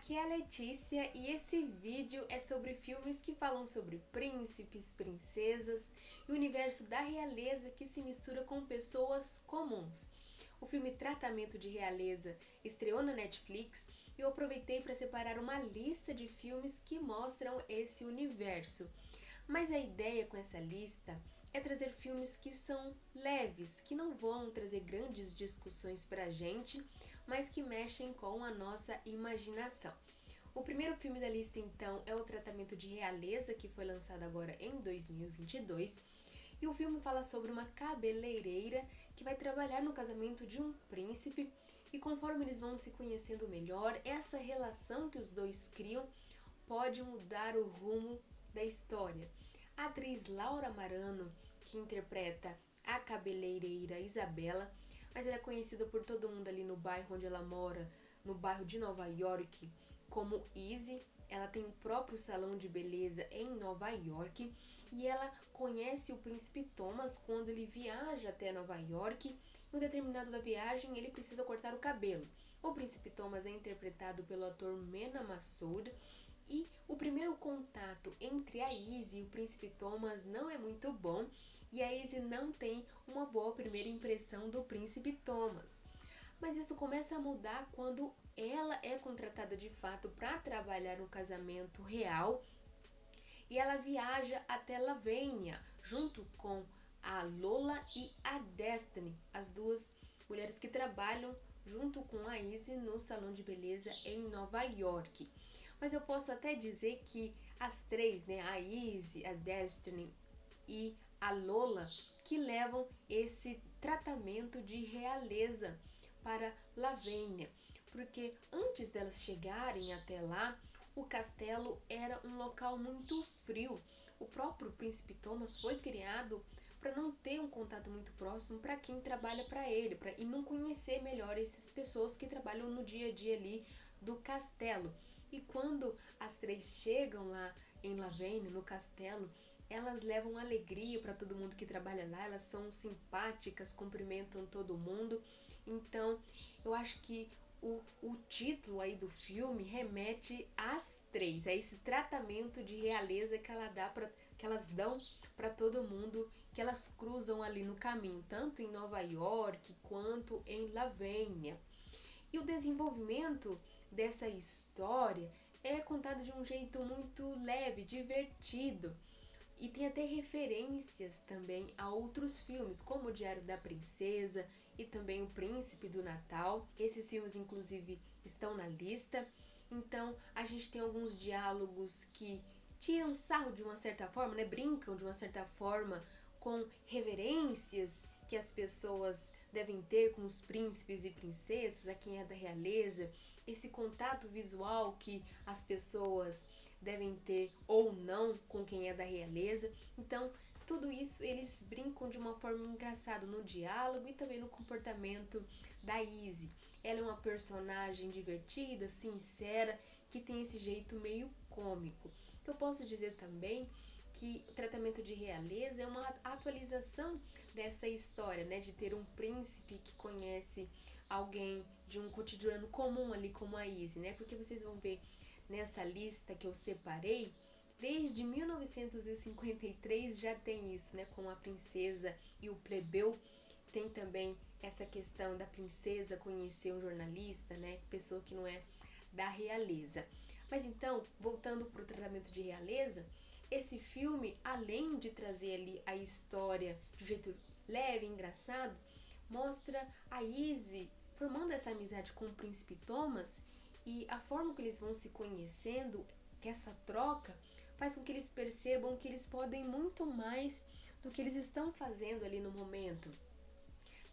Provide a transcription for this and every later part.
Aqui é a Letícia e esse vídeo é sobre filmes que falam sobre príncipes, princesas e o universo da realeza que se mistura com pessoas comuns. O filme Tratamento de Realeza estreou na Netflix e eu aproveitei para separar uma lista de filmes que mostram esse universo. Mas a ideia com essa lista é trazer filmes que são leves, que não vão trazer grandes discussões pra gente, mas que mexem com a nossa imaginação. O primeiro filme da lista, então, é O Tratamento de Realeza, que foi lançado agora em 2022. E o filme fala sobre uma cabeleireira que vai trabalhar no casamento de um príncipe e conforme eles vão se conhecendo melhor, essa relação que os dois criam pode mudar o rumo da história. A atriz Laura Marano, que interpreta a cabeleireira Isabela, mas ela é conhecida por todo mundo ali no bairro onde ela mora, no bairro de Nova York, como Izzy. Ela tem o próprio salão de beleza em Nova York e ela conhece o príncipe Thomas quando ele viaja até Nova York. Em um determinado da viagem, ele precisa cortar o cabelo. O príncipe Thomas é interpretado pelo ator Mena Massoud e o primeiro contato entre a Izzy e o príncipe Thomas não é muito bom e a Izzy não tem uma boa primeira impressão do príncipe Thomas. Mas isso começa a mudar quando ela é contratada de fato para trabalhar no casamento real e ela viaja até Lavênia junto com a Lola e a Destiny, as duas mulheres que trabalham junto com a Izzy no salão de beleza em Nova York. Mas eu posso até dizer que as três, né, a Izzy, a Destiny e a Lola, que levam esse tratamento de realeza para Lavênia, porque antes delas chegarem até lá, o castelo era um local muito frio. O próprio príncipe Thomas foi criado para não ter um contato muito próximo para quem trabalha para ele, e não conhecer melhor essas pessoas que trabalham no dia a dia ali do castelo. E quando as três chegam lá em Lavênia, no castelo, elas levam alegria para todo mundo que trabalha lá, elas são simpáticas, cumprimentam todo mundo. Então, eu acho que o título aí do filme remete às três, a esse tratamento de realeza que que elas dão para todo mundo que elas cruzam ali no caminho, tanto em Nova York quanto em Lavênia. E o desenvolvimento dessa história é contado de um jeito muito leve, divertido. E tem até referências também a outros filmes, como o Diário da Princesa e também O Príncipe do Natal. Esses filmes, inclusive, estão na lista. Então, a gente tem alguns diálogos que tiram sarro de uma certa forma, né? Brincam de uma certa forma com reverências que as pessoas devem ter com os príncipes e princesas, a quem é da realeza, esse contato visual que as pessoas devem ter ou não com quem é da realeza. Então, tudo isso eles brincam de uma forma engraçada no diálogo e também no comportamento da Izzy. Ela é uma personagem divertida, sincera, que tem esse jeito meio cômico. Eu posso dizer também que o Tratamento de Realeza é uma atualização dessa história, né, de ter um príncipe que conhece alguém de um cotidiano comum ali como a Izzy, né, porque vocês vão ver nessa lista que eu separei, desde 1953 já tem isso, né, com a princesa e o plebeu. Tem também essa questão da princesa conhecer um jornalista, né, pessoa que não é da realeza. Mas então, voltando para o Tratamento de Realeza, esse filme, além de trazer ali a história de um jeito leve e engraçado, mostra a Izzy formando essa amizade com o príncipe Thomas e a forma que eles vão se conhecendo, que essa troca faz com que eles percebam que eles podem muito mais do que eles estão fazendo ali no momento.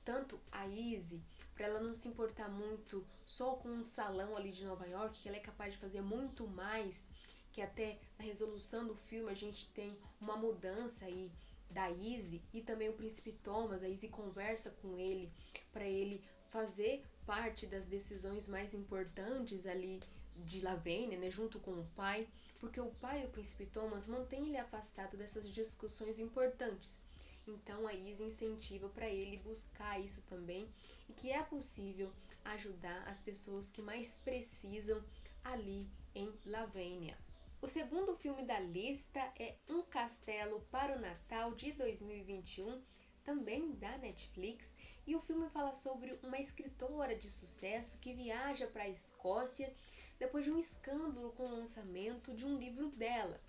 Tanto a Izzy, para ela não se importar muito só com um salão ali de Nova York, que ela é capaz de fazer muito mais, que até na resolução do filme a gente tem uma mudança aí da Izzy e também o príncipe Thomas. A Izzy conversa com ele para ele fazer parte das decisões mais importantes ali de Lavênia, né, junto com o pai, porque o pai, o príncipe Thomas, mantém ele afastado dessas discussões importantes. Então a Izzy incentiva para ele buscar isso também e que é possível ajudar as pessoas que mais precisam ali em Lavênia. O segundo filme da lista é Um Castelo para o Natal de 2021, também da Netflix, e o filme fala sobre uma escritora de sucesso que viaja para a Escócia depois de um escândalo com o lançamento de um livro dela.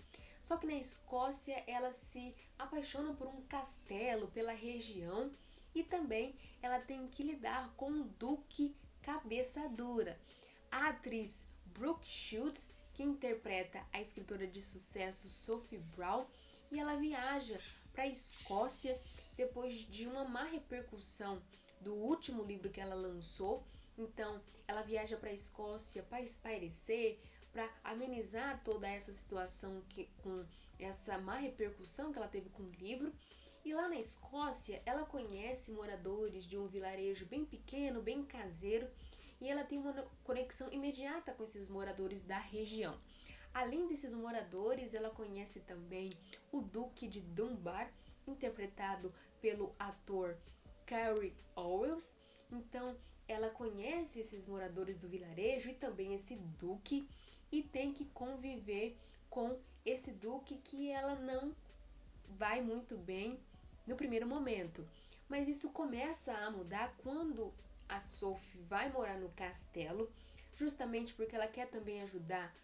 Só que na Escócia ela se apaixona por um castelo, pela região, e também ela tem que lidar com um duque cabeça dura. A atriz Brooke Shields, que interpreta a escritora de sucesso Sophie Brown, e ela viaja para a Escócia depois de uma má repercussão do último livro que ela lançou. Então, ela viaja para a Escócia para espairecer, para amenizar toda essa situação com essa má repercussão que ela teve com o livro. E lá na Escócia, ela conhece moradores de um vilarejo bem pequeno, bem caseiro, e ela tem uma conexão imediata com esses moradores da região. Além desses moradores, ela conhece também o Duque de Dunbar, interpretado pelo ator Cary Elwes. Então, ela conhece esses moradores do vilarejo e também esse duque, e tem que conviver com esse duque que ela não vai muito bem no primeiro momento. Mas isso começa a mudar quando a Sophie vai morar no castelo, justamente porque ela quer também ajudar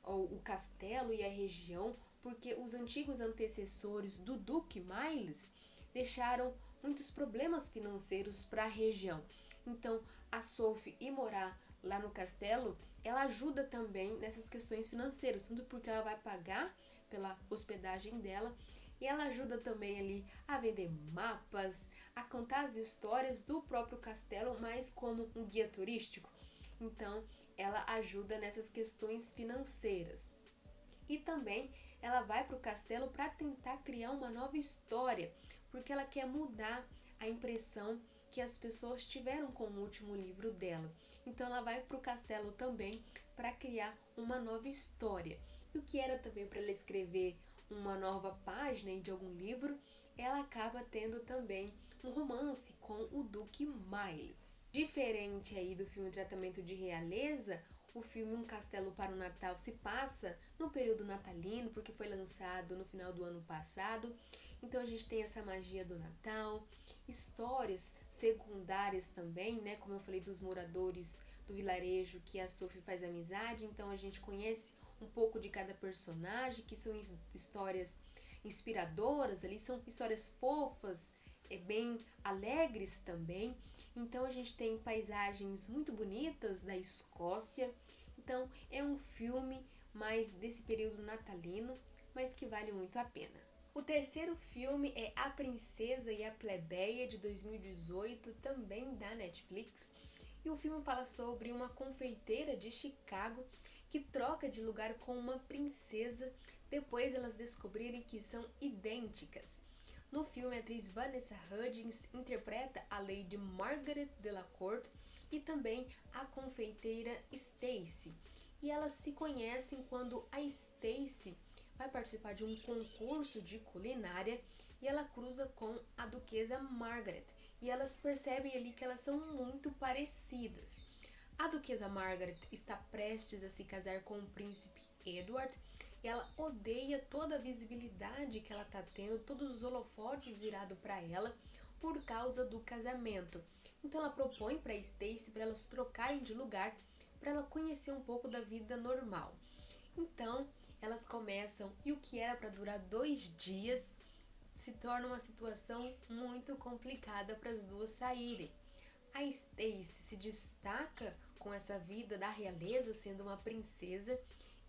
o castelo e a região, porque os antigos antecessores do Duque Miles deixaram muitos problemas financeiros para a região. Então, a Sophie ir morar lá no castelo, ela ajuda também nessas questões financeiras, tanto porque ela vai pagar pela hospedagem dela, e ela ajuda também ali a vender mapas, a contar as histórias do próprio castelo, mas como um guia turístico. Então, ela ajuda nessas questões financeiras. E também ela vai para o castelo para tentar criar uma nova história, porque ela quer mudar a impressão que as pessoas tiveram com o último livro dela. Então ela vai para o castelo também para criar uma nova história. E o que era também para ela escrever uma nova página de algum livro, ela acaba tendo também um romance com o Duque Miles. Diferente aí do filme Tratamento de Realeza, o filme Um Castelo para o Natal se passa no período natalino, porque foi lançado no final do ano passado. Então a gente tem essa magia do Natal, histórias secundárias também, né? Como eu falei, dos moradores do vilarejo que a Sophie faz amizade. Então a gente conhece um pouco de cada personagem, que são histórias inspiradoras ali, são histórias fofas, bem alegres também. Então a gente tem paisagens muito bonitas da Escócia. Então é um filme mais desse período natalino, mas que vale muito a pena. O terceiro filme é A Princesa e a Plebeia, de 2018, também da Netflix. E o filme fala sobre uma confeiteira de Chicago que troca de lugar com uma princesa depois elas descobrirem que são idênticas. No filme, a atriz Vanessa Hudgens interpreta a Lady Margaret Delacourt e também a confeiteira Stacy. E elas se conhecem quando a Stacy vai participar de um concurso de culinária e ela cruza com a duquesa Margaret. E elas percebem ali que elas são muito parecidas. A duquesa Margaret está prestes a se casar com o príncipe Edward e ela odeia toda a visibilidade que ela está tendo, todos os holofotes virados para ela por causa do casamento. Então ela propõe para Stacy para elas trocarem de lugar, para ela conhecer um pouco da vida normal. Então elas começam, e o que era para durar 2 dias se torna uma situação muito complicada para as duas saírem. A Stacy se destaca com essa vida da realeza, sendo uma princesa,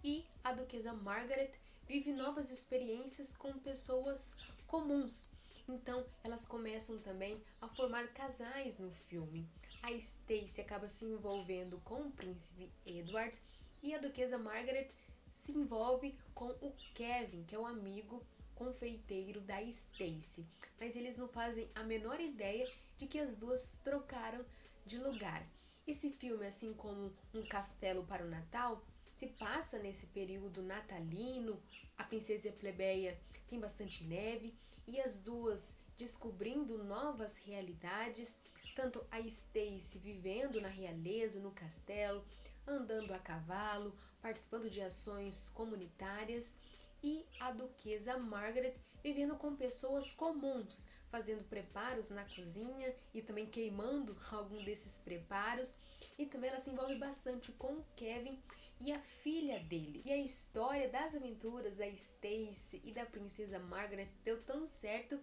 e a duquesa Margaret vive novas experiências com pessoas comuns. Então elas começam também a formar casais no filme. A Stacy acaba se envolvendo com o príncipe Edward e a duquesa Margaret se envolve com o Kevin, que é um amigo confeiteiro da Stacy. Mas eles não fazem a menor ideia de que as duas trocaram de lugar. Esse filme, assim como Um Castelo para o Natal, se passa nesse período natalino. A Princesa e a Plebeia tem bastante neve e as duas descobrindo novas realidades, tanto a Stacy vivendo na realeza, no castelo, andando a cavalo, participando de ações comunitárias, e a duquesa Margaret vivendo com pessoas comuns, fazendo preparos na cozinha e também queimando algum desses preparos. E também ela se envolve bastante com o Kevin e a filha dele. E a história das aventuras da Stacy e da princesa Margaret deu tão certo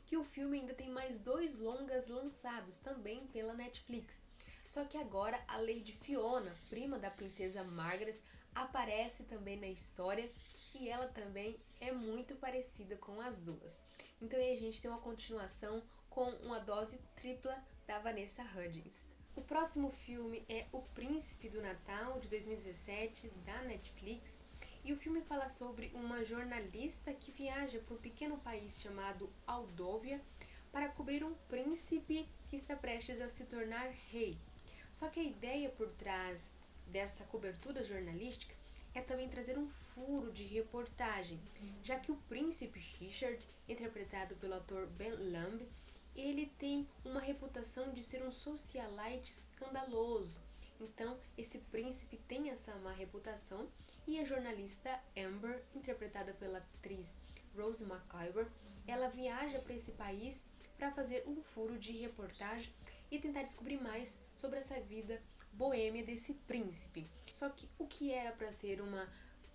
que o filme ainda tem mais 2 longas lançados também pela Netflix. Só que agora a Lady Fiona, prima da princesa Margaret, aparece também na história e ela também é muito parecida com as duas. Então aí a gente tem uma continuação com uma dose tripla da Vanessa Hudgens. O próximo filme é O Príncipe do Natal, de 2017, da Netflix. E o filme fala sobre uma jornalista que viaja para um pequeno país chamado Aldovia para cobrir um príncipe que está prestes a se tornar rei. Só que a ideia por trás dessa cobertura jornalística é também trazer um furo de reportagem, já que o príncipe Richard, interpretado pelo ator Ben Lamb, ele tem uma reputação de ser um socialite escandaloso. Então, esse príncipe tem essa má reputação e a jornalista Amber, interpretada pela atriz Rose McIver, ela viaja para esse país para fazer um furo de reportagem e tentar descobrir mais sobre essa vida boêmia desse príncipe. Só que o que era para ser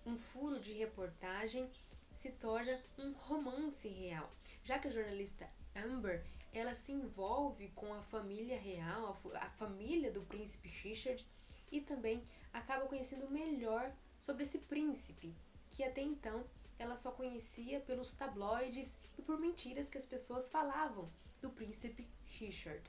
um furo de reportagem se torna um romance real, já que a jornalista Amber ela se envolve com a família real, a família do príncipe Richard, e também acaba conhecendo melhor sobre esse príncipe, que até então ela só conhecia pelos tabloides e por mentiras que as pessoas falavam do príncipe Richard.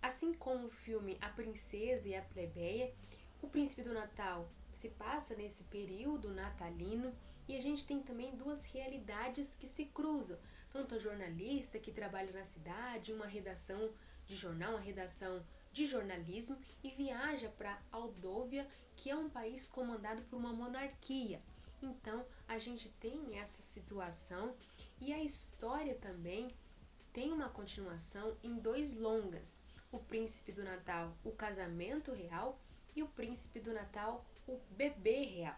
Assim como o filme A Princesa e a Plebeia, O Príncipe do Natal se passa nesse período natalino e a gente tem também 2 realidades que se cruzam. Tanto a jornalista que trabalha na cidade, uma redação de jornal, uma redação de jornalismo, e viaja para Aldovia, que é um país comandado por uma monarquia. Então a gente tem essa situação e a história também tem uma continuação em 2 longas. O Príncipe do Natal, O Casamento Real, e O Príncipe do Natal, O Bebê Real.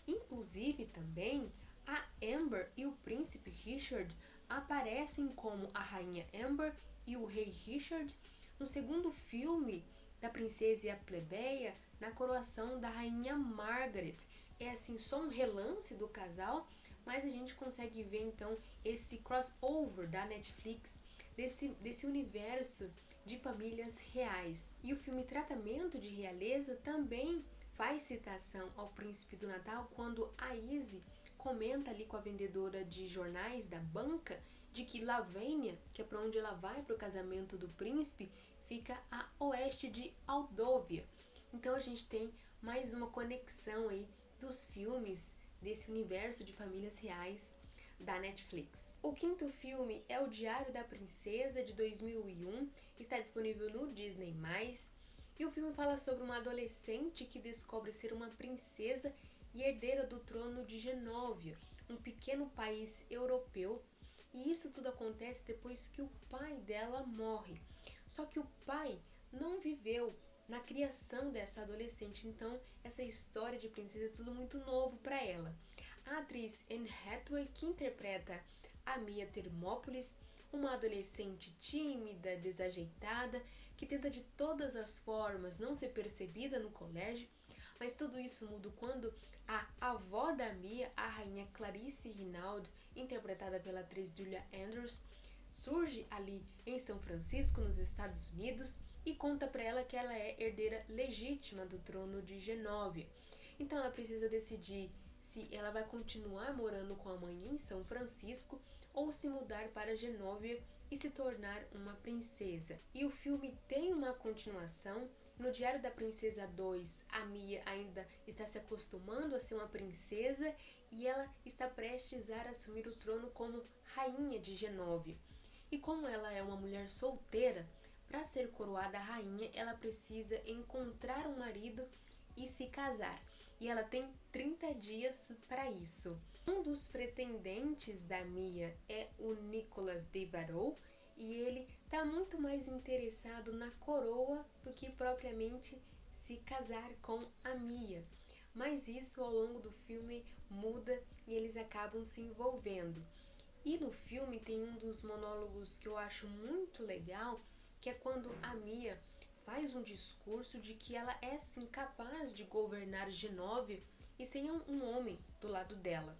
Inclusive também a Amber e o Príncipe Richard aparecem como a Rainha Amber e o Rei Richard no segundo filme da Princesa e a Plebeia, na coroação da Rainha Margaret. É assim, só um relance do casal, mas a gente consegue ver então esse crossover da Netflix, desse universo de famílias reais. E o filme Tratamento de Realeza também faz citação ao Príncipe do Natal quando a Izzy comenta ali com a vendedora de jornais da banca de que Lavênia, que é para onde ela vai para o casamento do príncipe, fica a oeste de Aldovia. Então a gente tem mais uma conexão aí dos filmes desse universo de famílias reais da Netflix. O quinto filme é O Diário da Princesa, de 2001, está disponível no Disney+, e o filme fala sobre uma adolescente que descobre ser uma princesa e herdeira do trono de Genóvia, um pequeno país europeu, e isso tudo acontece depois que o pai dela morre. Só que o pai não viveu na criação dessa adolescente, então essa história de princesa é tudo muito novo para ela. A atriz Anne Hathaway, que interpreta a Mia Thermopolis, uma adolescente tímida, desajeitada, que tenta de todas as formas não ser percebida no colégio, mas tudo isso muda quando a avó da Mia, a rainha Clarice Rinaldo, interpretada pela atriz Julia Andrews, surge ali em São Francisco, nos Estados Unidos, e conta para ela que ela é herdeira legítima do trono de Genóvia. Então ela precisa decidir se ela vai continuar morando com a mãe em São Francisco ou se mudar para Genóvia e se tornar uma princesa. E o filme tem uma continuação. No Diário da Princesa 2, a Mia ainda está se acostumando a ser uma princesa e ela está prestes a assumir o trono como rainha de Genóvia. E como ela é uma mulher solteira, para ser coroada rainha, ela precisa encontrar um marido e se casar. E ela tem 30 dias para isso. Um dos pretendentes da Mia é o Nicolas Deveraux, e ele está muito mais interessado na coroa do que propriamente se casar com a Mia. Mas isso ao longo do filme muda e eles acabam se envolvendo. E no filme tem um dos monólogos que eu acho muito legal, que é quando a Mia faz um discurso de que ela é sim capaz de governar Genóvia e sem um homem do lado dela.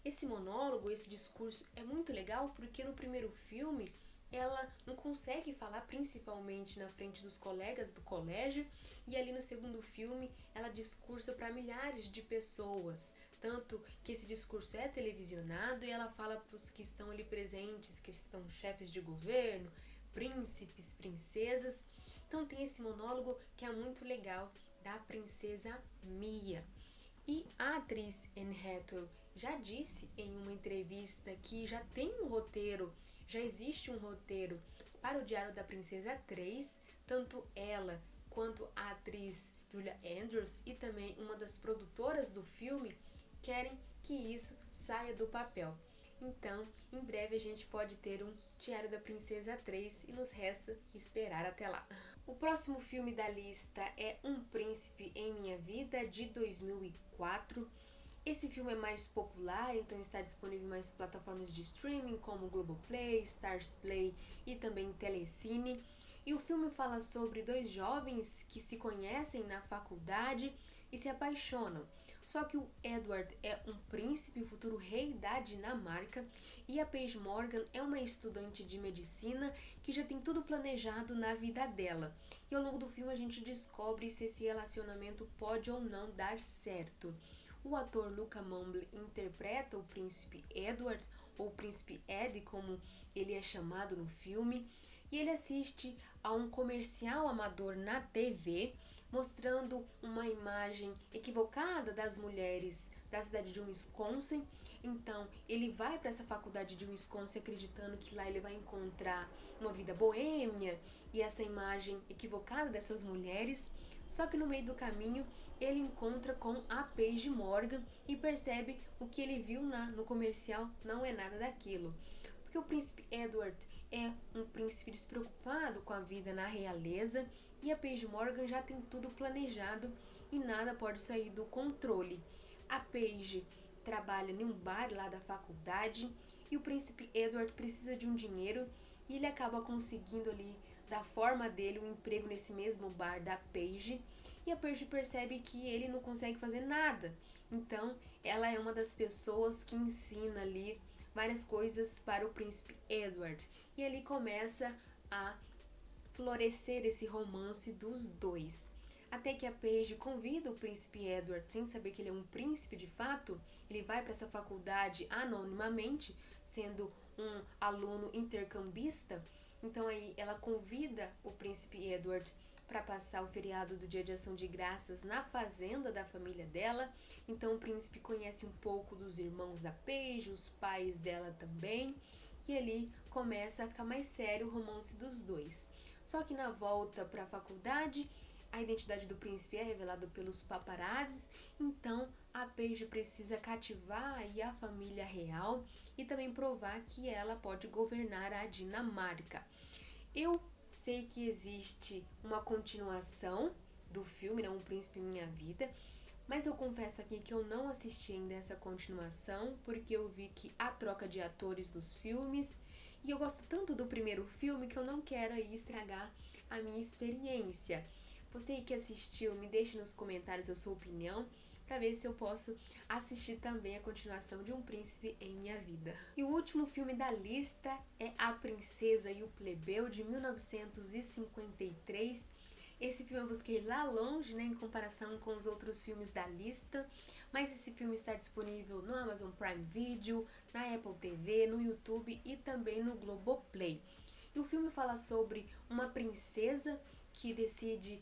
Esse monólogo, esse discurso é muito legal porque no primeiro filme ela não consegue falar principalmente na frente dos colegas do colégio, e ali no segundo filme ela discursa para milhares de pessoas, tanto que esse discurso é televisionado e ela fala para os que estão ali presentes, que são chefes de governo, príncipes, princesas. Então tem esse monólogo que é muito legal da princesa Mia. E a atriz Anne Hathaway já disse em uma entrevista que já tem um roteiro, já existe um roteiro para o Diário da Princesa 3, tanto ela quanto a atriz Julia Andrews e também uma das produtoras do filme querem que isso saia do papel. Então, em breve a gente pode ter um Diário da Princesa 3 e nos resta esperar até lá. O próximo filme da lista é Um Príncipe em Minha Vida, de 2004. Esse filme é mais popular, então está disponível em mais plataformas de streaming como Globoplay, Starzplay e também Telecine. E o filme fala sobre dois jovens que se conhecem na faculdade e se apaixonam. Só que o Edward é um príncipe, futuro rei da Dinamarca, e a Paige Morgan é uma estudante de medicina que já tem tudo planejado na vida dela. E ao longo do filme a gente descobre se esse relacionamento pode ou não dar certo. O ator Luca Mumble interpreta o príncipe Edward, ou príncipe Ed, como ele é chamado no filme, e ele assiste a um comercial amador na TV, mostrando uma imagem equivocada das mulheres da cidade de Wisconsin. Então, ele vai para essa faculdade de Wisconsin acreditando que lá ele vai encontrar uma vida boêmia e essa imagem equivocada dessas mulheres. Só que no meio do caminho, ele encontra com a Paige Morgan e percebe o que ele viu no comercial não é nada daquilo. Porque o príncipe Edward é um príncipe despreocupado com a vida na realeza, e a Paige Morgan já tem tudo planejado e nada pode sair do controle. A Paige trabalha em um bar lá da faculdade e o príncipe Edward precisa de um dinheiro e ele acaba conseguindo ali, da forma dele, um emprego nesse mesmo bar da Paige, e a Paige percebe que ele não consegue fazer nada. Então, ela é uma das pessoas que ensina ali várias coisas para o príncipe Edward. E ali começa a florescer esse romance dos dois. Até que a Paige convida o príncipe Edward, sem saber que ele é um príncipe de fato, ele vai para essa faculdade anonimamente, sendo um aluno intercambista. Então aí ela convida o príncipe Edward para passar o feriado do Dia de Ação de Graças na fazenda da família dela. Então o príncipe conhece um pouco dos irmãos da Paige, os pais dela também, e ali começa a ficar mais sério o romance dos dois. Só que na volta para a faculdade, a identidade do príncipe é revelada pelos paparazzis, então a Paige precisa cativar aí a família real e também provar que ela pode governar a Dinamarca. Eu sei que existe uma continuação do filme, né, Um Príncipe em Minha Vida, mas eu confesso aqui que eu não assisti ainda essa continuação, porque eu vi que há troca de atores nos filmes, e eu gosto tanto do primeiro filme que eu não quero aí estragar a minha experiência. Você que assistiu, me deixe nos comentários a sua opinião, para ver se eu posso assistir também a continuação de Um Príncipe em Minha Vida. E o último filme da lista é A Princesa e o Plebeu, de 1953. Esse filme eu busquei lá longe, né, em comparação com os outros filmes da lista, mas esse filme está disponível no Amazon Prime Video, na Apple TV, no YouTube e também no Globoplay. E o filme fala sobre uma princesa que decide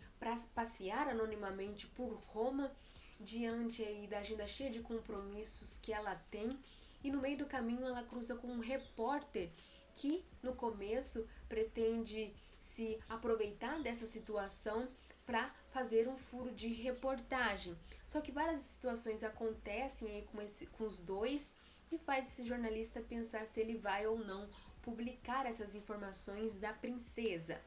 passear anonimamente por Roma, diante aí da agenda cheia de compromissos que ela tem, e no meio do caminho ela cruza com um repórter que no começo pretende se aproveitar dessa situação para fazer um furo de reportagem. Só que várias situações acontecem aí com os dois e faz esse jornalista pensar se ele vai ou não publicar essas informações da princesa.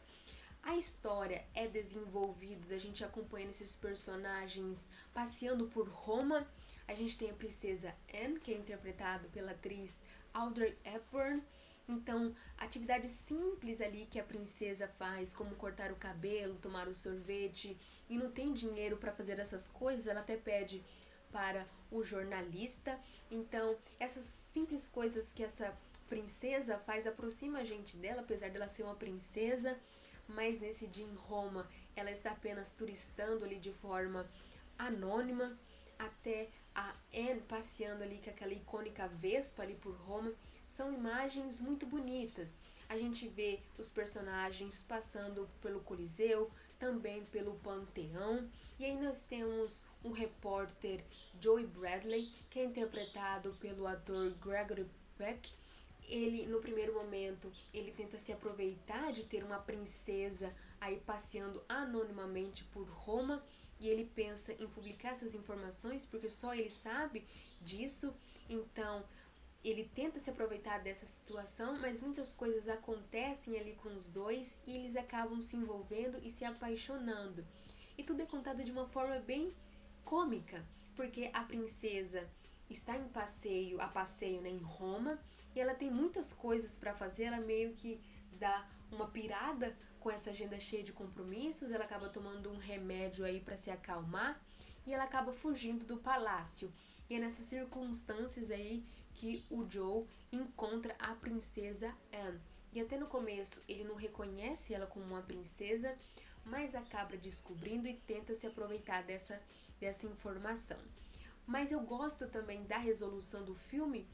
A história é desenvolvida da gente acompanhando esses personagens passeando por Roma. A gente tem a princesa Anne, que é interpretada pela atriz Audrey Hepburn. Então, atividades simples ali que a princesa faz, como cortar o cabelo, tomar o sorvete, e não tem dinheiro para fazer essas coisas, ela até pede para o jornalista. Então, essas simples coisas que essa princesa faz aproxima a gente dela, apesar dela ser uma princesa. Mas nesse dia em Roma, ela está apenas turistando ali de forma anônima, até a Anne passeando ali com aquela icônica Vespa ali por Roma. São imagens muito bonitas. A gente vê os personagens passando pelo Coliseu, também pelo Panteão. E aí nós temos um repórter, Joey Bradley, que é interpretado pelo ator Gregory Peck. Ele, no primeiro momento, ele tenta se aproveitar de ter uma princesa aí passeando anonimamente por Roma, e ele pensa em publicar essas informações porque só ele sabe disso. Então ele tenta se aproveitar dessa situação, mas muitas coisas acontecem ali com os dois e eles acabam se envolvendo e se apaixonando. E tudo é contado de uma forma bem cômica, porque a princesa está a passeio, né, em Roma, e ela tem muitas coisas para fazer. Ela meio que dá uma pirada com essa agenda cheia de compromissos. Ela acaba tomando um remédio aí para se acalmar e ela acaba fugindo do palácio. E é nessas circunstâncias aí que o Joe encontra a princesa Anne. E até no começo ele não reconhece ela como uma princesa, mas acaba descobrindo e tenta se aproveitar dessa informação. Mas eu gosto também da resolução do filme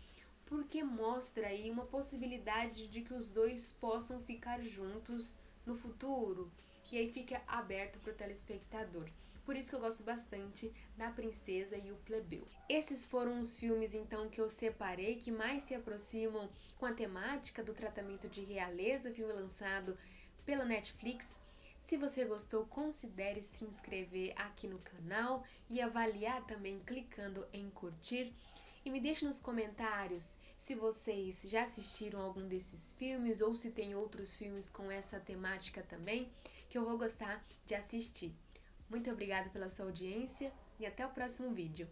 porque mostra aí uma possibilidade de que os dois possam ficar juntos no futuro, e aí fica aberto para o telespectador. Por isso que eu gosto bastante da Princesa e o Plebeu. Esses foram os filmes então que eu separei que mais se aproximam com a temática do tratamento de realeza, filme lançado pela Netflix. Se você gostou, considere se inscrever aqui no canal e avaliar também clicando em curtir. E me deixe nos comentários se vocês já assistiram algum desses filmes ou se tem outros filmes com essa temática também, que eu vou gostar de assistir. Muito obrigada pela sua audiência e até o próximo vídeo.